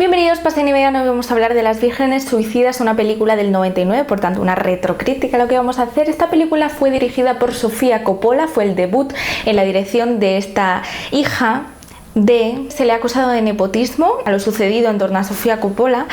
Bienvenidos, Pastel y Media. Hoy vamos a hablar de Las Vírgenes Suicidas, una película del 99, por tanto una retrocrítica lo que vamos a hacer. Esta película fue dirigida por Sofía Coppola, fue el debut en la dirección de esta hija se le ha acusado de nepotismo a lo sucedido en torno a Sofía Coppola,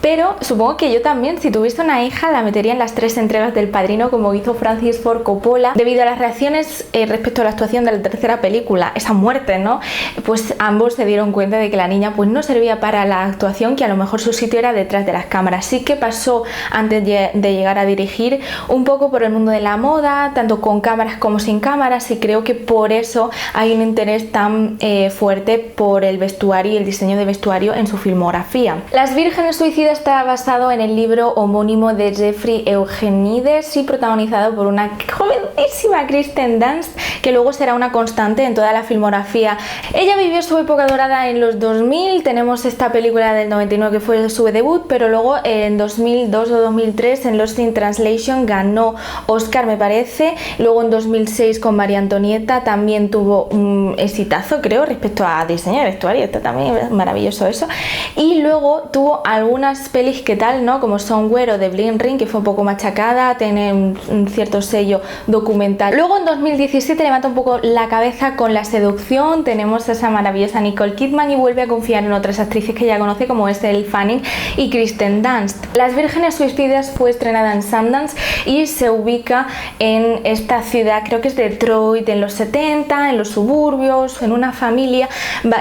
pero supongo que yo también, si tuviese una hija, la metería en las 3 entregas del Padrino, como hizo Francis Ford Coppola. Debido a las reacciones respecto a la actuación de la tercera película, esa muerte, ¿no? Pues ambos se dieron cuenta de que la niña pues no servía para la actuación, que a lo mejor su sitio era detrás de las cámaras. Sí que pasó antes de llegar a dirigir un poco por el mundo de la moda, tanto con cámaras como sin cámaras, y creo que por eso hay un interés tan fuerte por el vestuario y el diseño de vestuario en su filmografía. Las Vírgenes Suicidas está basado en el libro homónimo de Jeffrey Eugenides y protagonizado por una jovencísima Kristen Dunst, que luego será una constante en toda la filmografía. Ella vivió su época dorada en los 2000, tenemos esta película del 99 que fue su debut, pero luego en 2002 o 2003 en Lost in Translation ganó Oscar, me parece. Luego en 2006 con María Antonieta también tuvo un exitazo, creo, respecto a diseño de vestuario, está también maravilloso eso. Y luego tuvo algunas pelis que tal, ¿no? Como Somewhere o The Bling Ring, que fue un poco machacada, tiene un cierto sello documental. Luego en 2017 levanta un poco la cabeza con La Seducción, tenemos a esa maravillosa Nicole Kidman y vuelve a confiar en otras actrices que ya conoce, como es Elle Fanning y Kristen Dunst. Las Vírgenes Suicidas fue estrenada en Sundance y se ubica en esta ciudad, creo que es Detroit, en los 70, en los suburbios, en una familia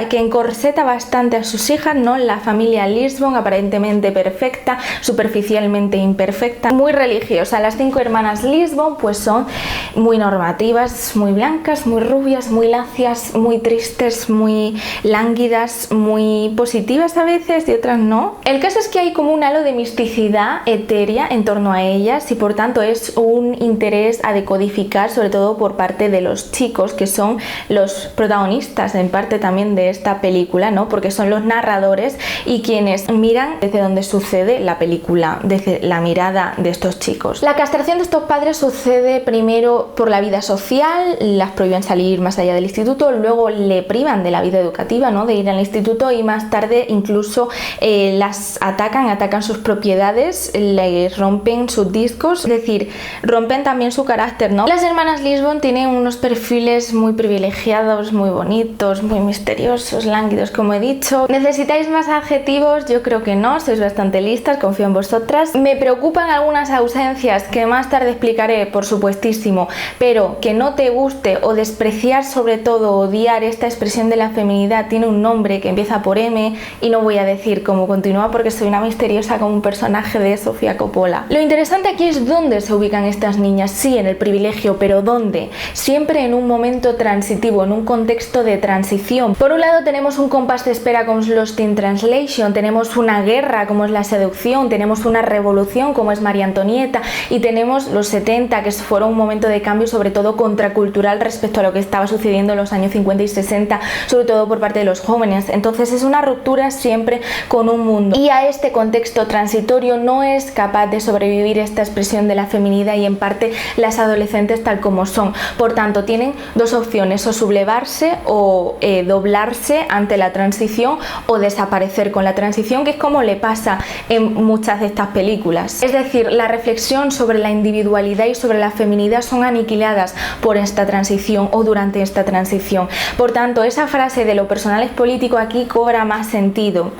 que encorseta bastante a sus hijas, ¿no? La familia Lisbon, aparentemente perfecta, superficialmente imperfecta, muy religiosa. Las 5 hermanas Lisbon pues son muy normativas, muy blancas, muy rubias, muy lacias, muy tristes, muy lánguidas, muy positivas a veces y otras no. El caso es que hay como un halo de misticidad etérea en torno a ellas y por tanto es un interés a decodificar, sobre todo por parte de los chicos, que son los protagonistas en parte también de esta película, ¿no? Porque son los narradores y quienes miran desde donde sucede la película, desde la mirada de estos chicos. La castración de estos padres sucede primero por la vida social, las prohíben salir más allá del instituto, luego le privan de la vida educativa, ¿no? De ir al instituto, y más tarde incluso las atacan sus propiedades, les rompen sus discos, es decir, rompen también su carácter, ¿no? Las hermanas Lisbon tienen unos perfiles muy privilegiados, muy bonitos, muy misteriosos, lánguidos, como he dicho. ¿Necesitáis más adjetivos? Yo creo que no, sois bastante listas, confío en vosotras. Me preocupan algunas ausencias que más tarde explicaré, por supuestísimo, pero que no te guste o despreciar, sobre todo odiar esta expresión de la feminidad, tiene un nombre que empieza por M y no voy a decir cómo continúa porque soy una misteriosa como un personaje de Sofía Coppola. Lo interesante aquí es dónde se ubican estas niñas, sí, en el privilegio, pero ¿dónde? Siempre en un momento transitivo, en un contexto de transición. Por un lado tenemos un compás de espera como es Lost in Translation, tenemos una guerra como es La Seducción, tenemos una revolución como es María Antonieta y tenemos los 70, que fueron un momento de cambio sobre todo contracultural respecto a lo que estaba sucediendo en los años 50 y 60, sobre todo por parte de los jóvenes. Entonces es una ruptura siempre con un mundo, y a este contexto transitorio no es capaz de sobrevivir esta expresión de la feminidad y en parte las adolescentes tal como son. Por tanto tienen dos opciones: o sublevarse o doblarse ante la transición, o desaparecer con la transición, que es como le pasa en muchas de estas películas. Es decir, la reflexión sobre la individualidad y sobre la feminidad son aniquiladas por esta transición o durante esta transición. Por tanto, esa frase de lo personal es político aquí cobra más sentido,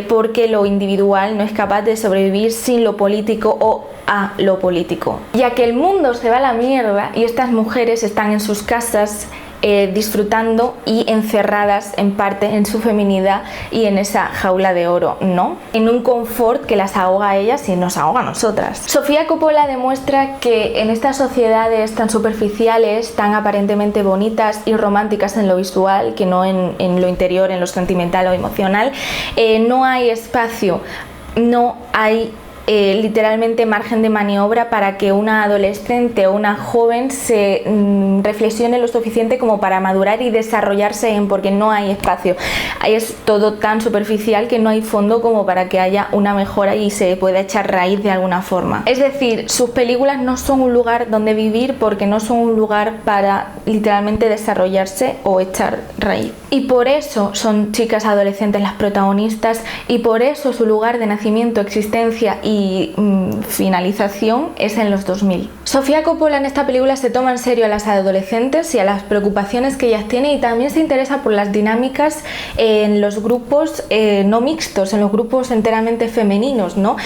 porque lo individual no es capaz de sobrevivir sin lo político o a lo político, ya que el mundo se va a la mierda y estas mujeres están en sus casas disfrutando y encerradas en parte en su feminidad y en esa jaula de oro, ¿no? En un confort que las ahoga a ellas y nos ahoga a nosotras. Sofía Coppola demuestra que en estas sociedades tan superficiales, tan aparentemente bonitas y románticas en lo visual, que no en lo interior, en lo sentimental o emocional, no hay espacio, no hay literalmente margen de maniobra para que una adolescente o una joven se reflexione lo suficiente como para madurar y desarrollarse porque no hay espacio. Ahí es todo tan superficial que no hay fondo como para que haya una mejora y se pueda echar raíz de alguna forma. Es decir, sus películas no son un lugar donde vivir porque no son un lugar para literalmente desarrollarse o echar raíz. Y por eso son chicas adolescentes las protagonistas y por eso su lugar de nacimiento, existencia y finalización es en los 2000. Sofía Coppola en esta película se toma en serio a las adolescentes y a las preocupaciones que ellas tienen y también se interesa por las dinámicas en los grupos no mixtos, en los grupos enteramente femeninos, ¿no?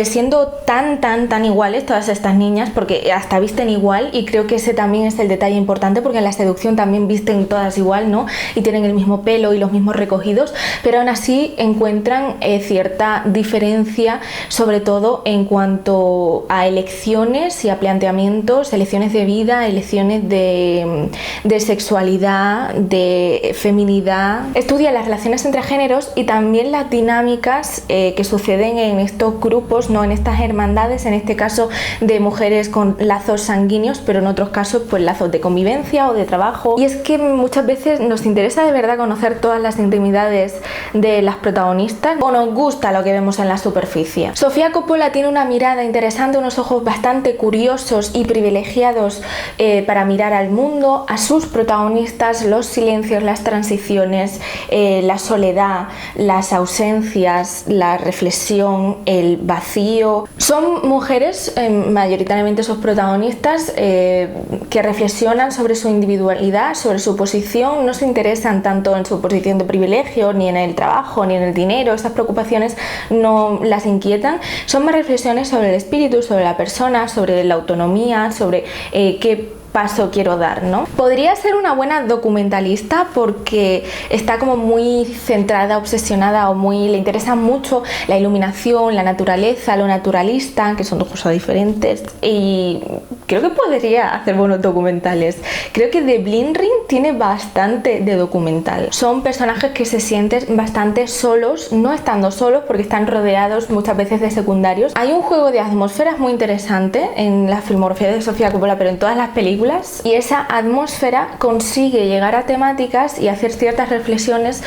Siendo tan iguales todas estas niñas, porque hasta visten igual, y creo que ese también es el detalle importante, porque en la seducción también visten todas igual, ¿no? Y tienen el mismo pelo y los mismos recogidos, pero aún así encuentran cierta diferencia, sobre todo en cuanto a elecciones y a planteamientos, elecciones de vida, elecciones de sexualidad, de feminidad. Estudia las relaciones entre géneros y también las dinámicas que suceden en estos grupos, no en estas hermandades, en este caso de mujeres con lazos sanguíneos, pero en otros casos pues lazos de convivencia o de trabajo. Y es que muchas veces nos interesa de verdad conocer todas las intimidades de las protagonistas o nos gusta lo que vemos en la superficie. Sofía Coppola tiene una mirada interesante, unos ojos bastante curiosos y privilegiados para mirar al mundo, a sus protagonistas, los silencios, las transiciones, la soledad, las ausencias, la reflexión, el vacío. Son mujeres, mayoritariamente sus protagonistas, que reflexionan sobre su individualidad, sobre su posición, no se interesan tanto en su posición de privilegio, ni en el trabajo, ni en el dinero, esas preocupaciones no las inquietan, son más reflexiones sobre el espíritu, sobre la persona, sobre la autonomía, sobre qué paso quiero dar, ¿no? Podría ser una buena documentalista porque está como muy centrada, obsesionada o le interesa mucho la iluminación, la naturaleza, lo naturalista, que son dos cosas diferentes, y creo que podría hacer buenos documentales. Creo que The Blind Ring tiene bastante de documental. Son personajes que se sienten bastante solos, no estando solos porque están rodeados muchas veces de secundarios. Hay un juego de atmósferas muy interesante en la filmografía de Sofía Coppola, pero en todas las películas, y esa atmósfera consigue llegar a temáticas y hacer ciertas reflexiones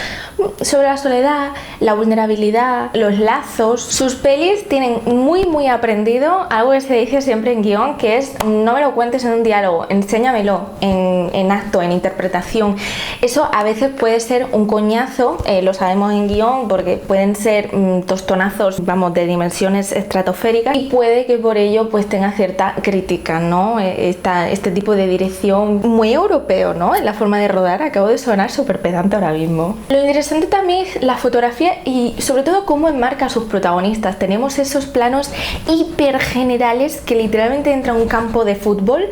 sobre la soledad, la vulnerabilidad, los lazos. Sus pelis tienen muy aprendido algo que se dice siempre en guión, que es: no me lo cuentes en un diálogo, enséñamelo en acto, en interpretación. Eso a veces puede ser un coñazo, lo sabemos en guión, porque pueden ser tostonazos, vamos, de dimensiones estratosféricas, y puede que por ello pues tenga cierta crítica, ¿no? Este tipo de dirección muy europeo, ¿no? En la forma de rodar. Acabo de sonar súper pedante ahora mismo. Lo interesante también es la fotografía y sobre todo cómo enmarca a sus protagonistas. Tenemos esos planos hiper generales que literalmente entra a un campo de fútbol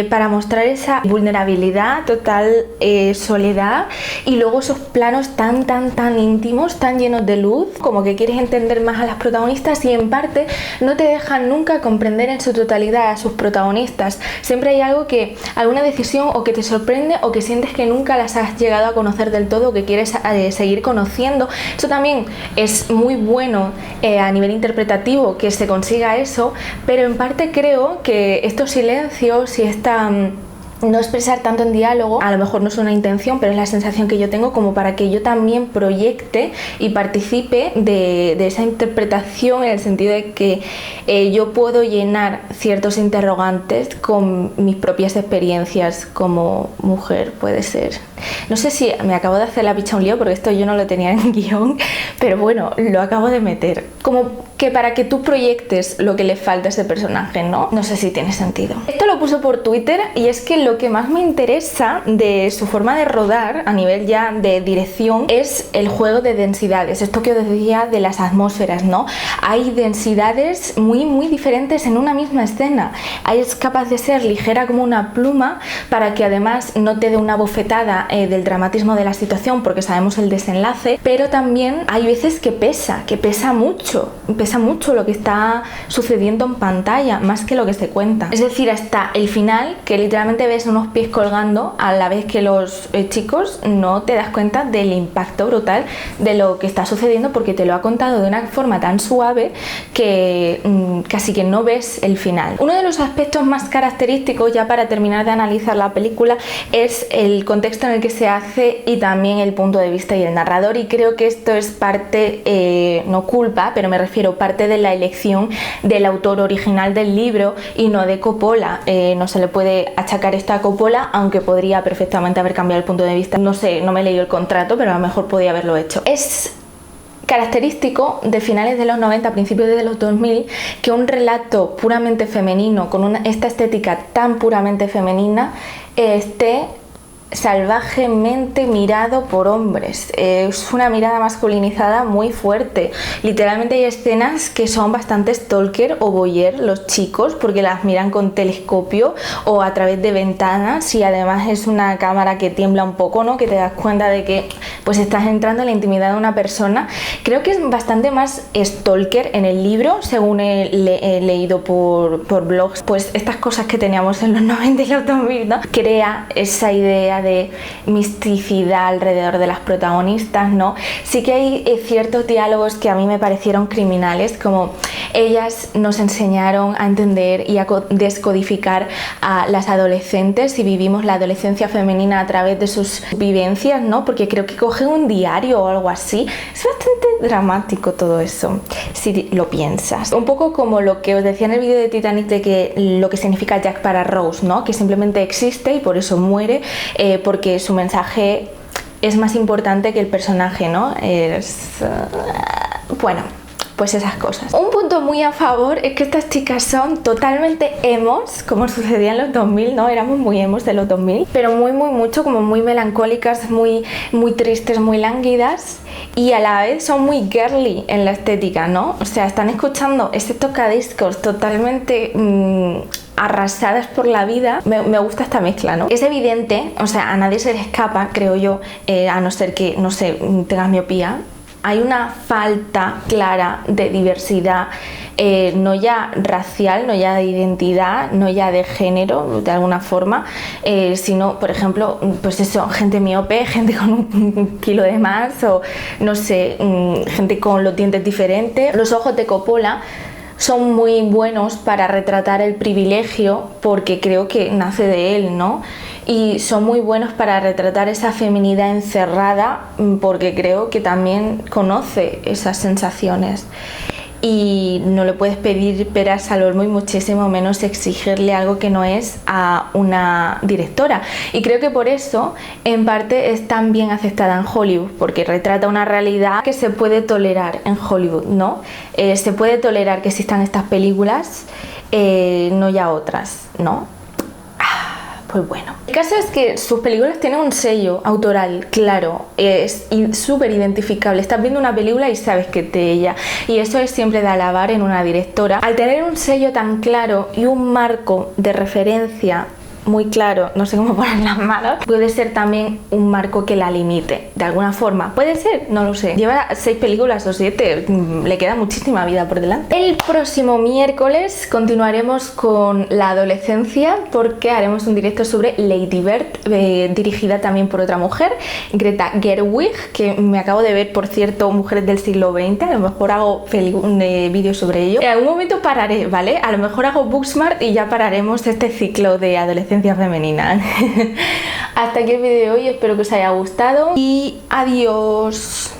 para mostrar esa vulnerabilidad, total soledad, y luego esos planos tan íntimos, tan llenos de luz, como que quieres entender más a las protagonistas y en parte no te dejan nunca comprender en su totalidad a sus protagonistas. Siempre hay algo alguna decisión o que te sorprende o que sientes que nunca las has llegado a conocer del todo o que quieres seguir conociendo. Eso también es muy bueno a nivel interpretativo, que se consiga eso, pero en parte creo que estos silencios y esta no expresar tanto en diálogo, a lo mejor no es una intención, pero es la sensación que yo tengo, como para que yo también proyecte y participe de esa interpretación, en el sentido de que yo puedo llenar ciertos interrogantes con mis propias experiencias como mujer, puede ser. No sé si me acabo de hacer la picha un lío, porque esto yo no lo tenía en guión, pero bueno, lo acabo de meter. Como que para que tú proyectes lo que le falta a ese personaje, ¿no? No sé si tiene sentido. Esto lo puso por Twitter y es que lo que más me interesa de su forma de rodar a nivel ya de dirección es el juego de densidades. Esto que os decía de las atmósferas, ¿no? Hay densidades muy diferentes en una misma escena. Es capaz de ser ligera como una pluma para que además no te dé una bofetada del dramatismo de la situación, porque sabemos el desenlace, pero también hay veces que pesa mucho lo que está sucediendo en pantalla, más que lo que se cuenta. Es decir, hasta el final, que literalmente ves vayas unos pies colgando a la vez que los chicos, no te das cuenta del impacto brutal de lo que está sucediendo, porque te lo ha contado de una forma tan suave que casi que no ves el final. Uno de los aspectos más característicos, ya para terminar de analizar la película, es el contexto en el que se hace y también el punto de vista y el narrador, y creo que esto es parte, no culpa, pero me refiero parte de la elección del autor original del libro y no de Coppola. No se le puede achacar esto a Coppola, aunque podría perfectamente haber cambiado el punto de vista. No sé, no me he leído el contrato, pero a lo mejor podía haberlo hecho. Es característico de finales de los 90, principios de los 2000, que un relato puramente femenino, con esta estética tan puramente femenina, esté salvajemente mirado por hombres. Es una mirada masculinizada muy fuerte. Literalmente hay escenas que son bastante stalker o voyeur los chicos, porque las miran con telescopio o a través de ventanas, y además es una cámara que tiembla un poco, ¿no? Que te das cuenta de que pues estás entrando en la intimidad de una persona. Creo que es bastante más stalker en el libro, según he leído por blogs. Pues estas cosas que teníamos en los 90 y los 2000, ¿no? Crea esa idea de misticidad alrededor de las protagonistas, ¿no? Sí que hay ciertos diálogos que a mí me parecieron criminales, como ellas nos enseñaron a entender y a descodificar a las adolescentes y vivimos la adolescencia femenina a través de sus vivencias, ¿no? Porque creo que cogen un diario o algo así. Es bastante dramático todo eso, si lo piensas. Un poco como lo que os decía en el vídeo de Titanic, de que lo que significa Jack para Rose, ¿no? Que simplemente existe y por eso muere, porque su mensaje es más importante que el personaje, ¿no? Bueno, pues esas cosas. Un punto muy a favor es que estas chicas son totalmente emos, como sucedía en los 2000, ¿no? Éramos muy emos de los 2000, pero mucho, como muy melancólicas, muy tristes, muy lánguidas, y a la vez son muy girly en la estética, ¿no? O sea, están escuchando ese tocadiscos totalmente arrasadas por la vida. Me gusta esta mezcla, ¿no? Es evidente, o sea, a nadie se le escapa, creo yo, a no ser que, no sé, tengas miopía. Hay una falta clara de diversidad, no ya racial, no ya de identidad, no ya de género, de alguna forma, sino, por ejemplo, pues eso, gente miope, gente con un kilo de más, o no sé, gente con los dientes diferentes. Los ojos de Coppola son muy buenos para retratar el privilegio, porque creo que nace de él, ¿no? Y son muy buenos para retratar esa feminidad encerrada, porque creo que también conoce esas sensaciones. Y no le puedes pedir peras al olmo y muchísimo menos exigirle algo que no es a una directora. Y creo que por eso, en parte, es tan bien aceptada en Hollywood, porque retrata una realidad que se puede tolerar en Hollywood, ¿no? Se puede tolerar que existan estas películas, no ya otras, ¿no? Pues bueno, el caso es que sus películas tienen un sello autoral claro, es súper identificable. Estás viendo una película y sabes que es de ella, y eso es siempre de alabar en una directora. Al tener un sello tan claro y un marco de referencia muy claro, no sé cómo poner las manos, puede ser también un marco que la limite de alguna forma. Puede ser, no lo sé. Lleva 6 películas o 7, le queda muchísima vida por delante. El próximo miércoles continuaremos con la adolescencia, porque haremos un directo sobre Lady Bird, dirigida también por otra mujer, Greta Gerwig, que me acabo de ver, por cierto, Mujeres del siglo XX. A lo mejor hago un vídeo sobre ello. En algún momento pararé, ¿vale? A lo mejor hago Booksmart y ya pararemos este ciclo de adolescencia femenina. Hasta aquí el vídeo de hoy, espero que os haya gustado y adiós.